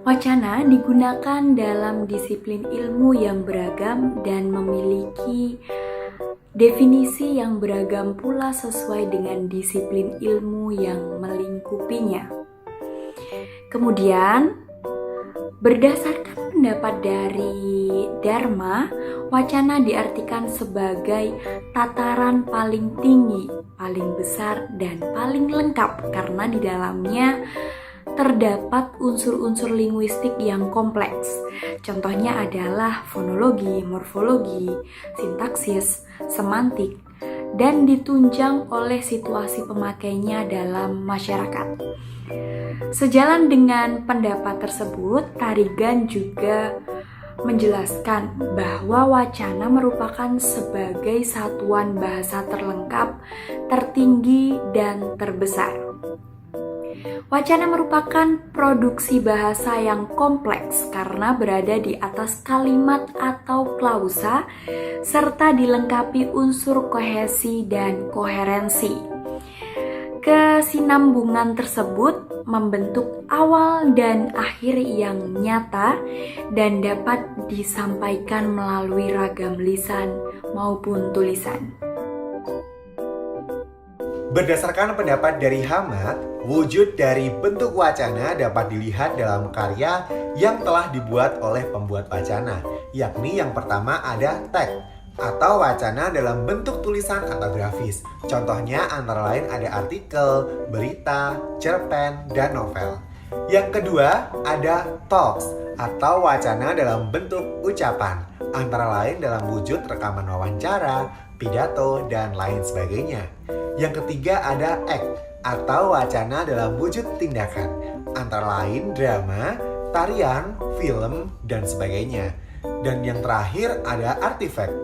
Wacana digunakan dalam disiplin ilmu yang beragam dan memiliki definisi yang beragam pula sesuai dengan disiplin ilmu yang melingkupinya. Kemudian, berdasarkan pendapat dari Dharma, wacana diartikan sebagai tataran paling tinggi, paling besar, dan paling lengkap karena di dalamnya terdapat unsur-unsur linguistik yang kompleks. Contohnya adalah fonologi, morfologi, sintaksis, semantik, dan ditunjang oleh situasi pemakainya dalam masyarakat. Sejalan dengan pendapat tersebut, Tarigan juga menjelaskan bahwa wacana merupakan sebagai satuan bahasa terlengkap, tertinggi, dan terbesar. Wacana merupakan produksi bahasa yang kompleks karena berada di atas kalimat atau klausa serta dilengkapi unsur kohesi dan koherensi. Kesinambungan tersebut membentuk awal dan akhir yang nyata dan dapat disampaikan melalui ragam lisan maupun tulisan. Berdasarkan pendapat dari Hamad, wujud dari bentuk wacana dapat dilihat dalam karya yang telah dibuat oleh pembuat wacana, yakni yang pertama ada teks atau wacana dalam bentuk tulisan atau grafis. Contohnya antara lain ada artikel, berita, cerpen, dan novel. Yang kedua ada talks atau wacana dalam bentuk ucapan, antara lain dalam wujud rekaman wawancara, pidato, dan lain sebagainya. Yang ketiga ada act atau wacana dalam wujud tindakan, antara lain drama, tarian, film, dan sebagainya. Dan yang terakhir ada artifact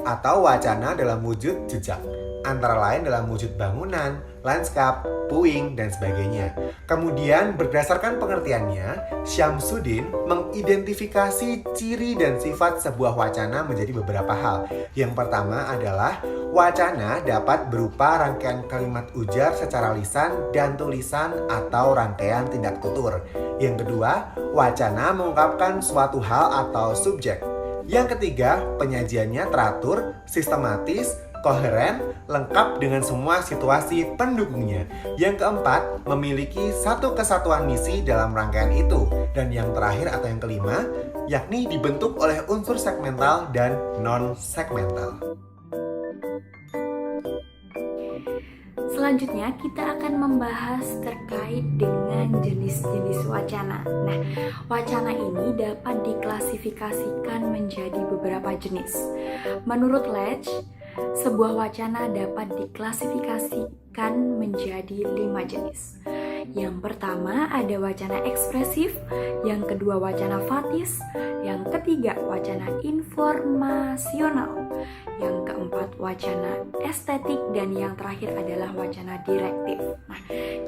atau wacana dalam wujud jejak, antara lain dalam wujud bangunan, lanskap, puing, dan sebagainya. Kemudian berdasarkan pengertiannya, Syamsuddin mengidentifikasi ciri dan sifat sebuah wacana menjadi beberapa hal. Yang pertama adalah wacana dapat berupa rangkaian kalimat ujar secara lisan dan tulisan atau rangkaian tindak tutur. Yang kedua, wacana mengungkapkan suatu hal atau subjek. Yang ketiga, penyajiannya teratur, sistematis, koheren, lengkap dengan semua situasi pendukungnya. Yang keempat, memiliki satu kesatuan misi dalam rangkaian itu. Dan yang terakhir atau yang kelima, yakni dibentuk oleh unsur segmental dan non-segmental. Selanjutnya kita akan membahas terkait dengan jenis-jenis wacana. Nah, wacana ini dapat diklasifikasikan menjadi beberapa jenis. Menurut Leach, sebuah wacana dapat diklasifikasikan menjadi 5 jenis. Yang pertama ada wacana ekspresif, yang kedua wacana fatis, yang ketiga wacana informasional, yang keempat wacana estetik, dan yang terakhir adalah wacana direktif. Nah,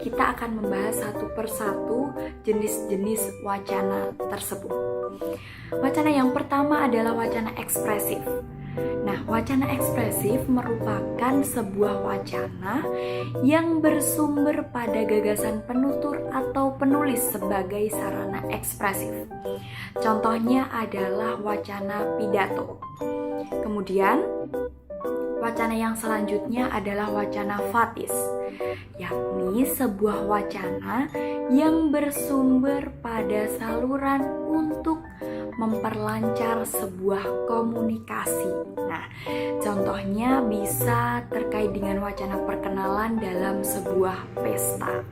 kita akan membahas satu persatu jenis-jenis wacana tersebut. Wacana yang pertama adalah wacana ekspresif. Nah, wacana ekspresif merupakan sebuah wacana yang bersumber pada gagasan penutur atau penulis sebagai sarana ekspresif. Contohnya adalah wacana pidato. Kemudian, wacana yang selanjutnya adalah wacana fatis, yakni sebuah wacana yang bersumber pada saluran untuk memperlancar sebuah komunikasi. Nah, contohnya bisa terkait dengan wacana perkenalan dalam sebuah pesta.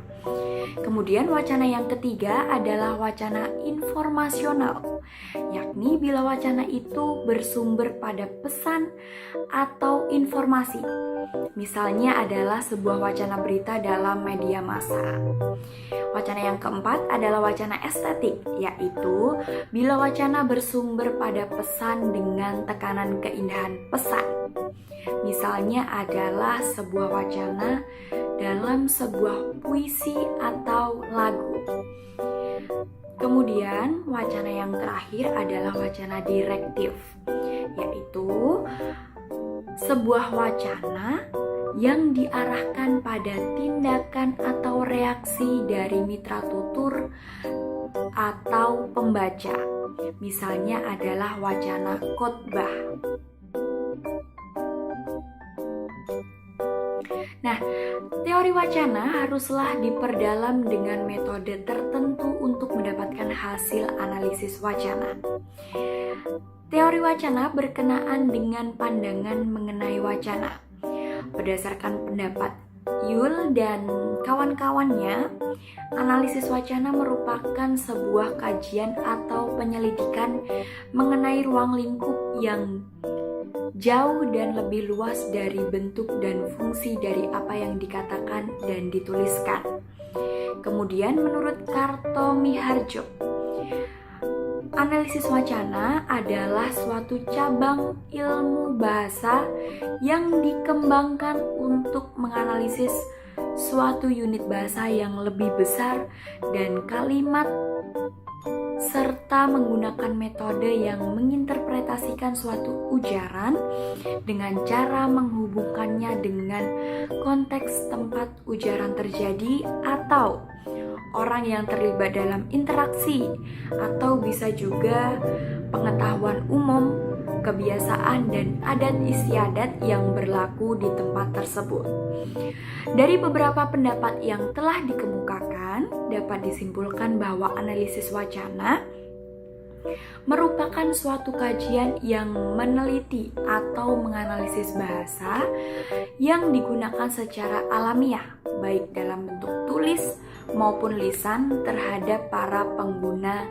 Kemudian wacana yang ketiga adalah wacana informasional, yakni bila wacana itu bersumber pada pesan atau informasi. Misalnya adalah sebuah wacana berita dalam media massa. Wacana yang keempat adalah wacana estetik, yaitu bila wacana bersumber pada pesan dengan tekanan keindahan pesan. Misalnya adalah sebuah wacana dalam sebuah puisi atau lagu. Kemudian wacana yang terakhir adalah wacana direktif, yaitu sebuah wacana yang diarahkan pada tindakan atau reaksi dari mitra tutur atau pembaca. Misalnya adalah wacana khotbah. Nah, teori wacana haruslah diperdalam dengan metode tertentu untuk mendapatkan hasil analisis wacana. Teori wacana berkenaan dengan pandangan mengenai wacana. Berdasarkan pendapat Yule dan kawan-kawannya, analisis wacana merupakan sebuah kajian atau penyelidikan mengenai ruang lingkup yang jauh dan lebih luas dari bentuk dan fungsi dari apa yang dikatakan dan dituliskan. Kemudian menurut Karto Miharjo, analisis wacana adalah suatu cabang ilmu bahasa yang dikembangkan untuk menganalisis suatu unit bahasa yang lebih besar dan kalimat serta menggunakan metode yang menginterpretasikan suatu ujaran dengan cara menghubungkannya dengan konteks tempat ujaran terjadi atau orang yang terlibat dalam interaksi, atau bisa juga pengetahuan umum, kebiasaan dan adat istiadat yang berlaku di tempat tersebut. Dari beberapa pendapat yang telah dikemukakan, dapat disimpulkan bahwa analisis wacana merupakan suatu kajian yang meneliti atau menganalisis bahasa yang digunakan secara alamiah, baik dalam bentuk tulis maupun lisan terhadap para pengguna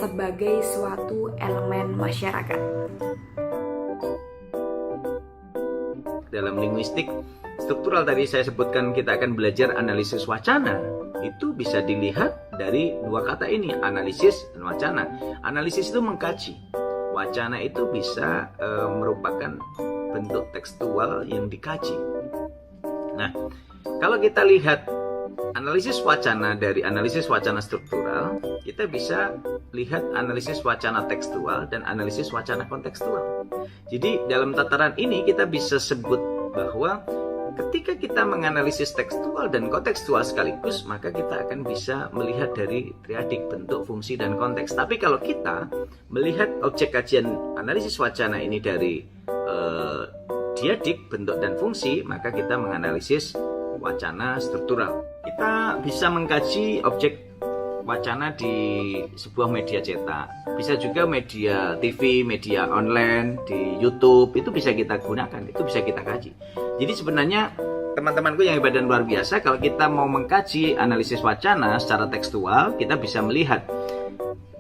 sebagai suatu elemen masyarakat. Dalam linguistik struktural tadi saya sebutkan kita akan belajar analisis wacana. Itu bisa dilihat dari dua kata ini, analisis dan wacana. Analisis itu mengkaji. Wacana itu bisa merupakan bentuk tekstual yang dikaji. Nah, kalau kita lihat analisis wacana dari analisis wacana struktural, kita bisa lihat analisis wacana tekstual dan analisis wacana kontekstual. Jadi dalam tataran ini kita bisa sebut bahwa ketika kita menganalisis tekstual dan kontekstual sekaligus, maka kita akan bisa melihat dari triadik bentuk, fungsi, dan konteks. Tapi kalau kita melihat objek kajian analisis wacana ini dari diadik, bentuk, dan fungsi, maka kita menganalisis wacana struktural. Kita bisa mengkaji objek wacana di sebuah media cetak, bisa juga media TV, media online, di YouTube, itu bisa kita gunakan, itu bisa kita kaji. Jadi sebenarnya teman-temanku yang hebat dan luar biasa, kalau kita mau mengkaji analisis wacana secara tekstual, kita bisa melihat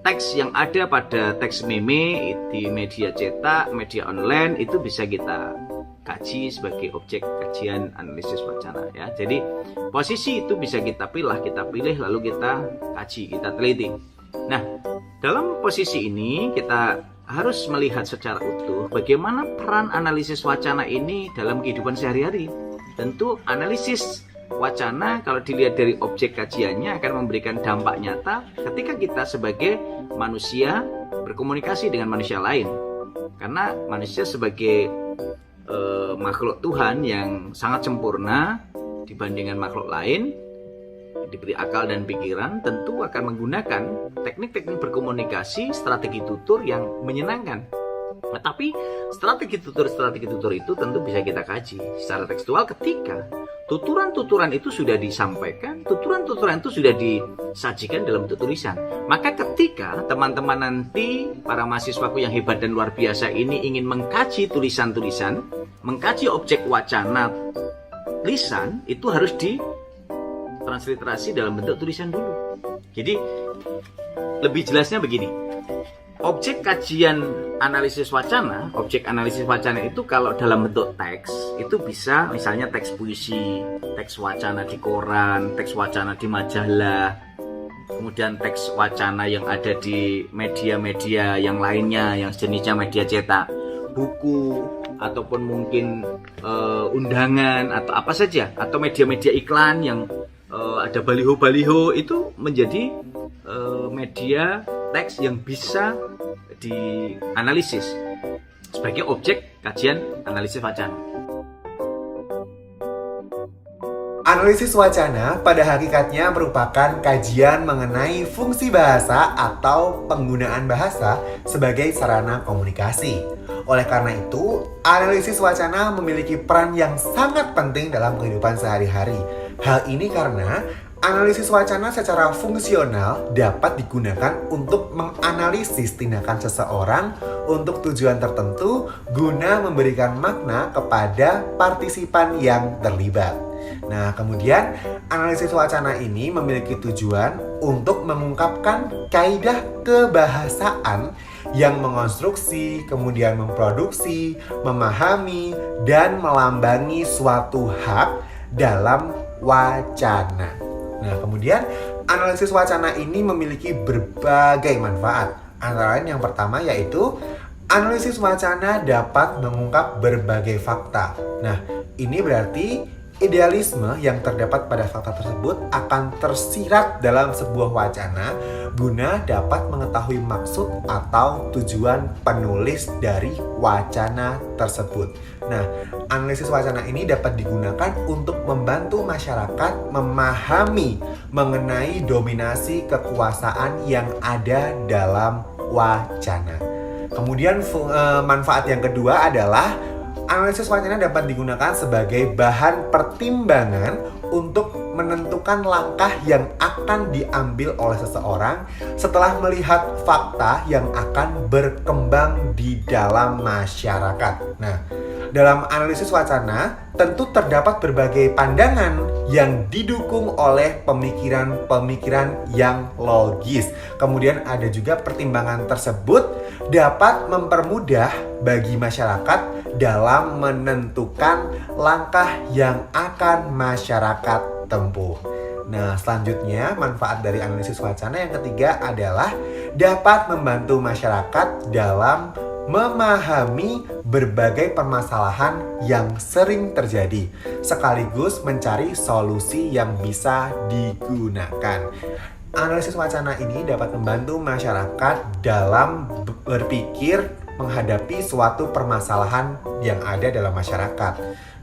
teks yang ada pada teks meme di media cetak, media online, itu bisa kita kaji sebagai objek kajian analisis wacana ya. Jadi posisi itu bisa kita pilih lalu kita kaji, kita teliti. Nah, dalam posisi ini kita harus melihat secara utuh bagaimana peran analisis wacana ini dalam kehidupan sehari-hari. Tentu analisis wacana kalau dilihat dari objek kajiannya akan memberikan dampak nyata ketika kita sebagai manusia berkomunikasi dengan manusia lain. Karena manusia sebagai makhluk Tuhan yang sangat sempurna dibandingkan makhluk lain, diberi akal dan pikiran, tentu akan menggunakan teknik-teknik berkomunikasi, strategi tutur yang menyenangkan. Nah, tapi strategi tutur itu tentu bisa kita kaji secara tekstual ketika tuturan-tuturan itu sudah disampaikan, tuturan-tuturan itu sudah disajikan dalam bentuk tulisan. Maka ketika teman-teman nanti, para mahasiswaku yang hebat dan luar biasa ini ingin mengkaji tulisan-tulisan, mengkaji objek wacana lisan, itu harus ditransliterasi dalam bentuk tulisan dulu. Jadi lebih jelasnya begini. Objek kajian analisis wacana, objek analisis wacana itu kalau dalam bentuk teks, itu bisa misalnya teks puisi, teks wacana di koran, teks wacana di majalah, kemudian teks wacana yang ada di media-media yang lainnya, yang sejenisnya media cetak, buku, ataupun mungkin undangan, atau apa saja, atau media-media iklan yang ada baliho-baliho, itu menjadi media teks yang bisa dianalisis sebagai objek kajian analisis wacana. Analisis wacana pada hakikatnya merupakan kajian mengenai fungsi bahasa atau penggunaan bahasa sebagai sarana komunikasi. Oleh karena itu, analisis wacana memiliki peran yang sangat penting dalam kehidupan sehari-hari. Hal ini karena analisis wacana secara fungsional dapat digunakan untuk menganalisis tindakan seseorang untuk tujuan tertentu guna memberikan makna kepada partisipan yang terlibat. Nah, kemudian analisis wacana ini memiliki tujuan untuk mengungkapkan kaidah kebahasaan yang mengonstruksi, kemudian memproduksi, memahami, dan melambangi suatu hak dalam wacana. Nah, kemudian analisis wacana ini memiliki berbagai manfaat. Antara lain yang pertama yaitu analisis wacana dapat mengungkap berbagai fakta. Nah, ini berarti idealisme yang terdapat pada fakta tersebut akan tersirat dalam sebuah wacana guna dapat mengetahui maksud atau tujuan penulis dari wacana tersebut. Nah, analisis wacana ini dapat digunakan untuk membantu masyarakat memahami mengenai dominasi kekuasaan yang ada dalam wacana. Kemudian manfaat yang kedua adalah analisis wacana dapat digunakan sebagai bahan pertimbangan untuk menentukan langkah yang akan diambil oleh seseorang setelah melihat fakta yang akan berkembang di dalam masyarakat. Nah, dalam analisis wacana tentu terdapat berbagai pandangan yang didukung oleh pemikiran-pemikiran yang logis. Kemudian ada juga pertimbangan tersebut dapat mempermudah bagi masyarakat dalam menentukan langkah yang akan masyarakat tempuh. Nah, selanjutnya manfaat dari analisis wacana yang ketiga adalah dapat membantu masyarakat dalam memahami berbagai permasalahan yang sering terjadi, sekaligus mencari solusi yang bisa digunakan. Analisis wacana ini dapat membantu masyarakat dalam berpikir menghadapi suatu permasalahan yang ada dalam masyarakat.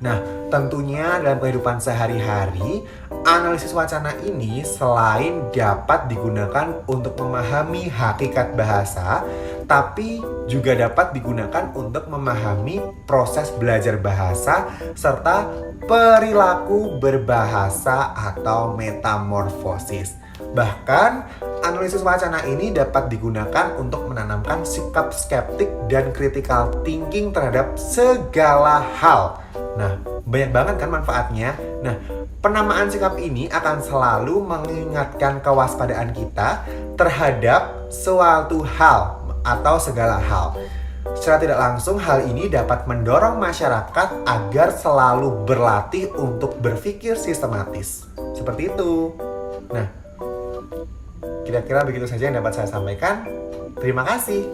Nah, tentunya dalam kehidupan sehari-hari, analisis wacana ini selain dapat digunakan untuk memahami hakikat bahasa, tapi juga dapat digunakan untuk memahami proses belajar bahasa serta perilaku berbahasa atau metamorfosis. Bahkan, analisis wacana ini dapat digunakan untuk menanamkan sikap skeptik dan critical thinking terhadap segala hal. Nah, banyak banget kan manfaatnya. Nah, penamaan sikap ini akan selalu mengingatkan kewaspadaan kita terhadap suatu hal atau segala hal. Secara tidak langsung, hal ini dapat mendorong masyarakat agar selalu berlatih untuk berpikir sistematis. Seperti itu. Nah, kira-kira begitu saja yang dapat saya sampaikan. Terima kasih.